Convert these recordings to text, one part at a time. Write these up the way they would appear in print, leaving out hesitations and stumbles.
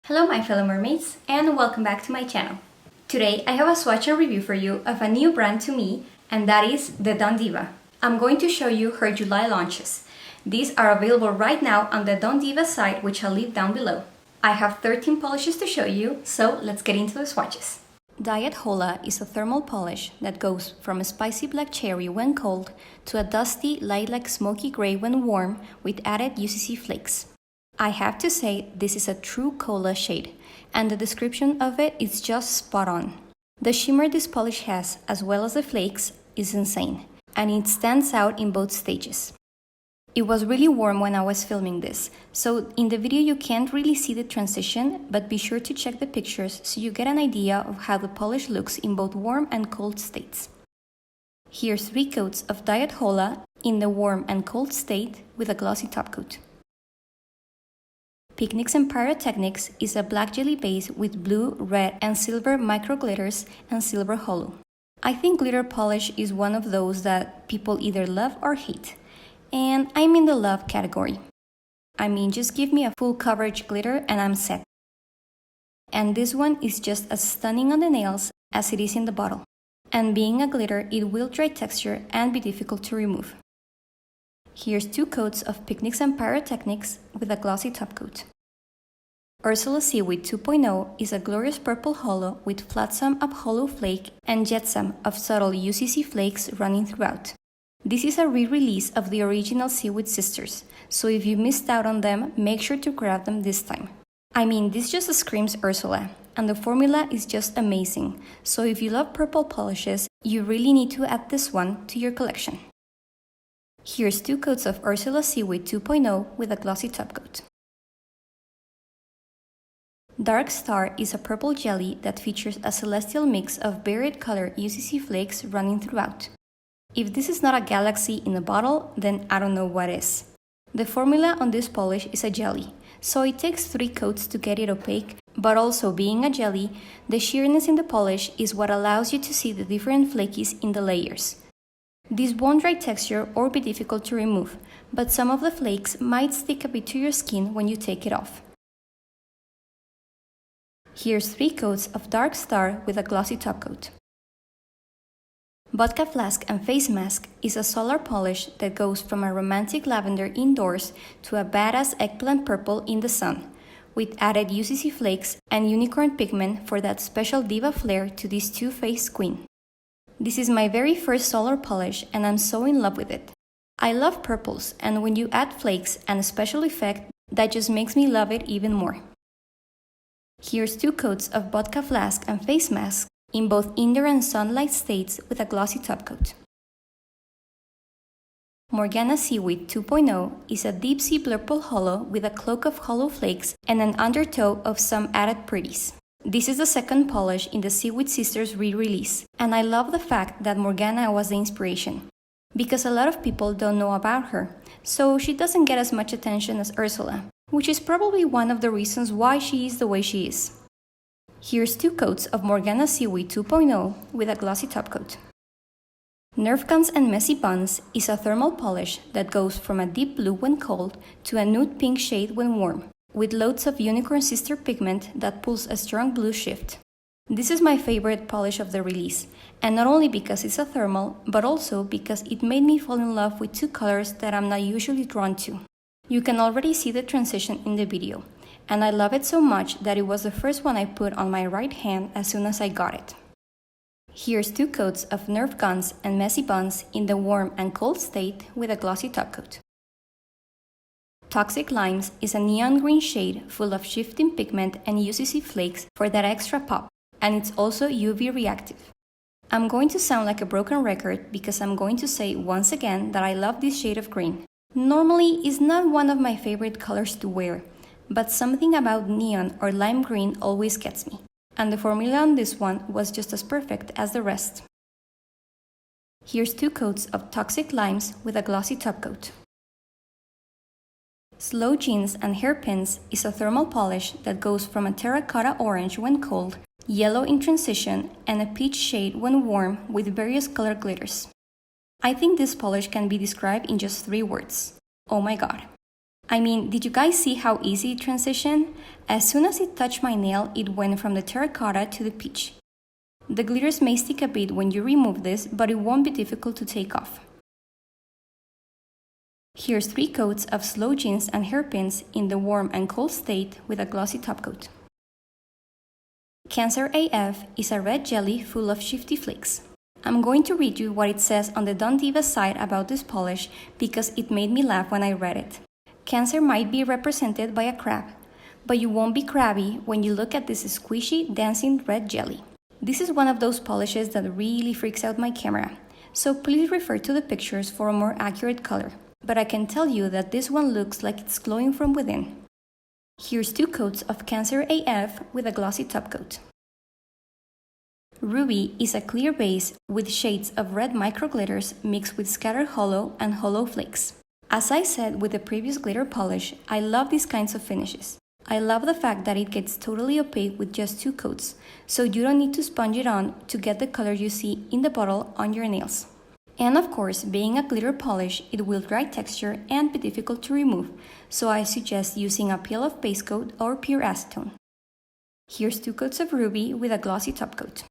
Hello my fellow mermaids and welcome back to my channel. Today I have a swatch and review for you of a new brand to me, and that is the Don Deeva. I'm going to show you her July launches. These are available right now on the Don Deeva site, which I'll leave down below. I have 13 polishes to show you, so let's get into the swatches. Diet HOLA is a thermal polish that goes from a spicy black cherry when cold to a dusty lilac smoky gray when warm with added UCC flakes. I have to say this is a true cola shade, and the description of it is just spot on. The shimmer this polish has, as well as the flakes, is insane, and it stands out in both stages. It was really warm when I was filming this, so in the video you can't really see the transition, but be sure to check the pictures so you get an idea of how the polish looks in both warm and cold states. Here's 3 coats of Diet HOLA in the warm and cold state with a glossy top coat. Picnics and Pyrotechnics is a black jelly base with blue, red, and silver micro glitters and silver holo. I think glitter polish is one of those that people either love or hate, and I'm in the love category. I mean, just give me a full coverage glitter and I'm set. And this one is just as stunning on the nails as it is in the bottle. And being a glitter, it will dry texture and be difficult to remove. Here's 2 coats of Picnics and Pyrotechnics with a glossy top coat. URSULA Seaweed 2.0 is a glorious purple holo with flotsam of holo flake and jetsam of subtle UCC flakes running throughout. This is a re-release of the original Seaweed sisters, so if you missed out on them, make sure to grab them this time. I mean, this just screams URSULA, and the formula is just amazing, so if you love purple polishes, you really need to add this one to your collection. Here's 2 coats of URSULA Seaweed 2.0 with a glossy top coat. Dark Star is a purple jelly that features a celestial mix of varied color UCC flakes running throughout. If this is not a galaxy in a bottle, then I don't know what is. The formula on this polish is a jelly, so it takes 3 coats to get it opaque, but also being a jelly, the sheerness in the polish is what allows you to see the different flakies in the layers. This won't dry texture or be difficult to remove, but some of the flakes might stick a bit to your skin when you take it off. Here's 3 coats of Dark Star with a glossy top coat. VODKA Flask and Face Mask is a solar polish that goes from a romantic lavender indoors to a badass eggplant purple in the sun, with added UCC flakes and unicorn pigment for that special diva flair to this two-faced queen. This is my very first solar polish and I'm so in love with it. I love purples, and when you add flakes and a special effect, that just makes me love it even more. Here's 2 coats of VODKA Flask and Face Mask in both indoor and sunlight states with a glossy top coat. Morgana Seaweed 2.0 is a deep sea purple holo with a cloak of holo flakes and an undertow of some added pretties. This is the second polish in the Seaweed Sisters re-release, and I love the fact that Morgana was the inspiration, because a lot of people don't know about her, so she doesn't get as much attention as URSULA, which is probably one of the reasons why she is the way she is. Here's 2 coats of Morgana Seaweed 2.0 with a glossy top coat. NERF Guns and Messy Buns is a thermal polish that goes from a deep blue when cold to a nude pink shade when warm, with loads of unicorn sister pigment that pulls a strong blue shift. This is my favorite polish of the release, and not only because it's a thermal, but also because it made me fall in love with 2 colors that I'm not usually drawn to. You can already see the transition in the video, and I love it so much that it was the first one I put on my right hand as soon as I got it. Here's 2 coats of NERF Guns and Messy Buns in the warm and cold state with a glossy top coat. Toxic Limes is a neon green shade full of shifting pigment and UCC flakes for that extra pop, and it's also UV reactive. I'm going to sound like a broken record because I'm going to say once again that I love this shade of green. Normally, it's not one of my favorite colors to wear, but something about neon or lime green always gets me, and the formula on this one was just as perfect as the rest. Here's 2 coats of Toxic Limes with a glossy top coat. Slow Jeans and Hairpins is a thermal polish that goes from a terracotta orange when cold, yellow in transition, and a peach shade when warm with various color glitters. I think this polish can be described in just 3 words. Oh my god. I mean, did you guys see how easy it transitioned? As soon as it touched my nail, it went from the terracotta to the peach. The glitters may stick a bit when you remove this, but it won't be difficult to take off. Here's 3 coats of slow jeans and hairpins in the warm and cold state with a glossy top coat. Cancer AF is a red jelly full of shifty flakes. I'm going to read you what it says on the Don Deeva site about this polish because it made me laugh when I read it. Cancer might be represented by a crab, but you won't be crabby when you look at this squishy, dancing red jelly. This is one of those polishes that really freaks out my camera, so please refer to the pictures for a more accurate color. But I can tell you that this one looks like it's glowing from within. Here's 2 coats of Cancer AF with a glossy top coat. Ruby is a clear base with shades of red micro glitters mixed with scattered holo and holo flakes. As I said with the previous glitter polish, I love these kinds of finishes. I love the fact that it gets totally opaque with just 2 coats, so you don't need to sponge it on to get the color you see in the bottle on your nails. And of course, being a glitter polish, it will dry texture and be difficult to remove, so I suggest using a peel of base coat or pure acetone. Here's 2 coats of Ruby with a glossy top coat.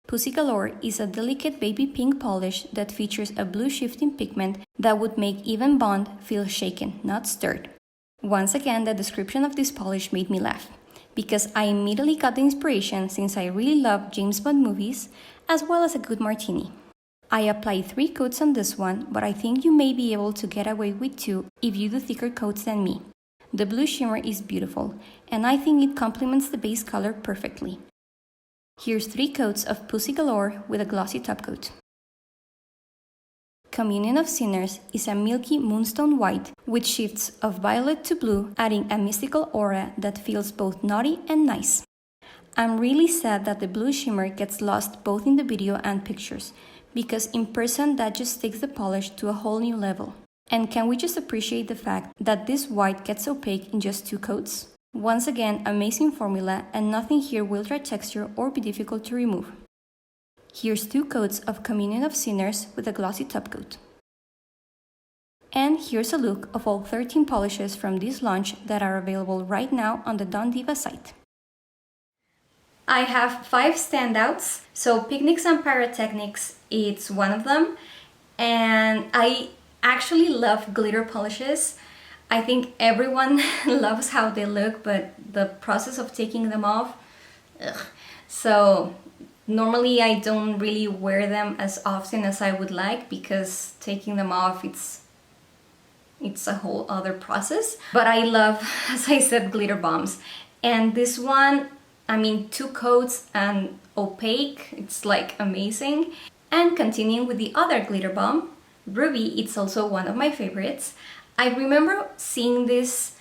Pussy Galore is a delicate baby pink polish that features a blue shifting pigment that would make even Bond feel shaken, not stirred. Once again, the description of this polish made me laugh, because I immediately got the inspiration since I really love James Bond movies, as well as a good martini. I applied 3 coats on this one, but I think you may be able to get away with 2 if you do thicker coats than me. The blue shimmer is beautiful, and I think it complements the base color perfectly. Here's 3 coats of Pussy Galore with a glossy top coat. Communion of Sinners is a milky moonstone white with shifts of violet to blue, adding a mystical aura that feels both naughty and nice. I'm really sad that the blue shimmer gets lost both in the video and pictures, because in person that just takes the polish to a whole new level. And can we just appreciate the fact that this white gets opaque in just 2 coats? Once again, amazing formula, and nothing here will dry texture or be difficult to remove. Here's 2 coats of Communion of Sinners with a glossy top coat. And here's a look of all 13 polishes from this launch that are available right now on the Don Deeva site. I have 5 standouts, so Picnics and Pyrotechnics, it's one of them, and I actually love glitter polishes. I think everyone loves how they look, but the process of taking them off, ugh. So normally I don't really wear them as often as I would like because taking them off, it's a whole other process. But I love, as I said, glitter bombs. And this one, I mean, 2 coats and opaque, it's like amazing. And continuing with the other glitter bomb, Ruby, it's also one of my favorites. I remember seeing this,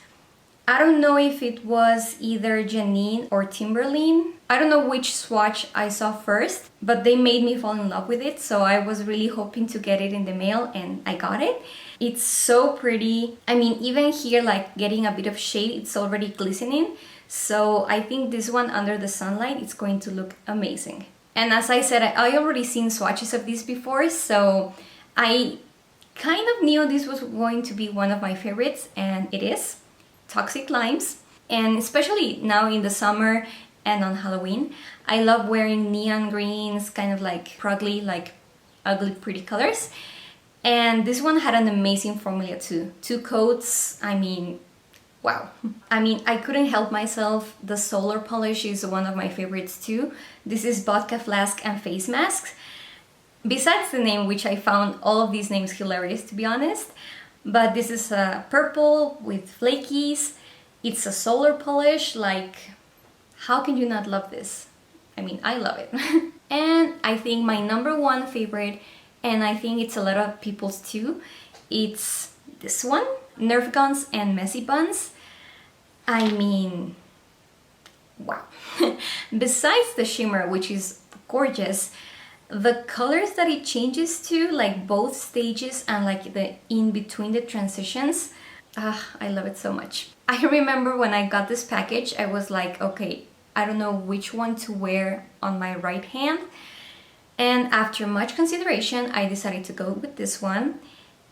I don't know if it was either Janine or Timberline. I don't know which swatch I saw first, but they made me fall in love with it, so I was really hoping to get it in the mail and I got it. It's so pretty. I mean, even here, like getting a bit of shade, it's already glistening. So I think this one under the sunlight, it's going to look amazing. And as I said, I already seen swatches of this before, so I kind of knew this was going to be one of my favorites, and it is. Toxic Limes. And especially now in the summer and on Halloween, I love wearing neon greens, kind of like progly, like ugly pretty colors. And this one had an amazing formula too. 2 coats, I mean, wow. I mean, I couldn't help myself. The solar polish is one of my favorites too. This is VODKA, FLASK and Face Masks. Besides the name, which I found all of these names hilarious to be honest, but this is a purple with flakies. It's a solar polish, like how can you not love this? I mean, I love it. And I think my #1 favorite, and I think it's a lot of people's too, it's this one, Nerf Guns and Messy Buns. I mean, wow. Besides the shimmer, which is gorgeous, the colors that it changes to, like both stages and like the in between the transitions, I love it so much. I remember when I got this package, I was like, okay, I don't know which one to wear on my right hand. And after much consideration, I decided to go with this one.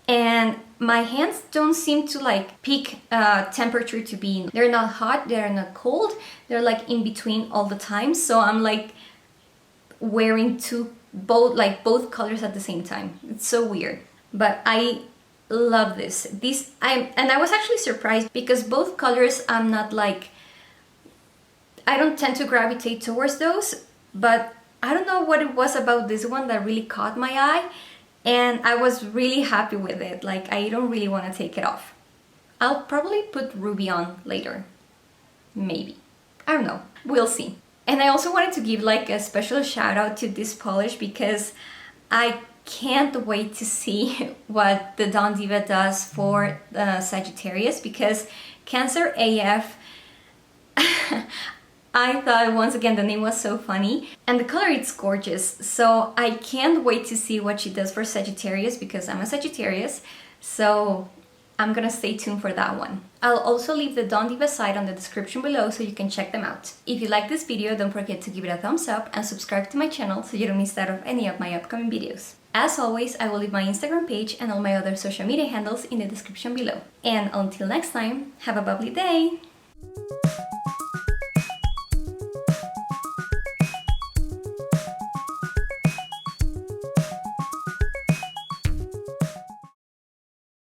And my hands don't seem to like pick temperature to be in. They're not hot, they're not cold, they're like in between all the time. So I'm like wearing both colors at the same time. It's so weird, but I love this. And I was actually surprised because both colors I'm not like, I don't tend to gravitate towards those, but I don't know what it was about this one that really caught my eye, and I was really happy with it. Like, I don't really want to take it off. I'll probably put ruby on later. Maybe. I don't know. We'll see. And I also wanted to give like a special shout out to this polish because I can't wait to see what the Don Deeva does for Sagittarius, because Cancer AF I thought once again the name was so funny, and the color, it's gorgeous. So I can't wait to see what she does for Sagittarius, because I'm a Sagittarius, so I'm gonna stay tuned for that one. I'll also leave the Don Deeva site on the description below so you can check them out. If you like this video, don't forget to give it a thumbs up and subscribe to my channel so you don't miss out on any of my upcoming videos. As always, I will leave my Instagram page and all my other social media handles in the description below. And until next time, have a bubbly day!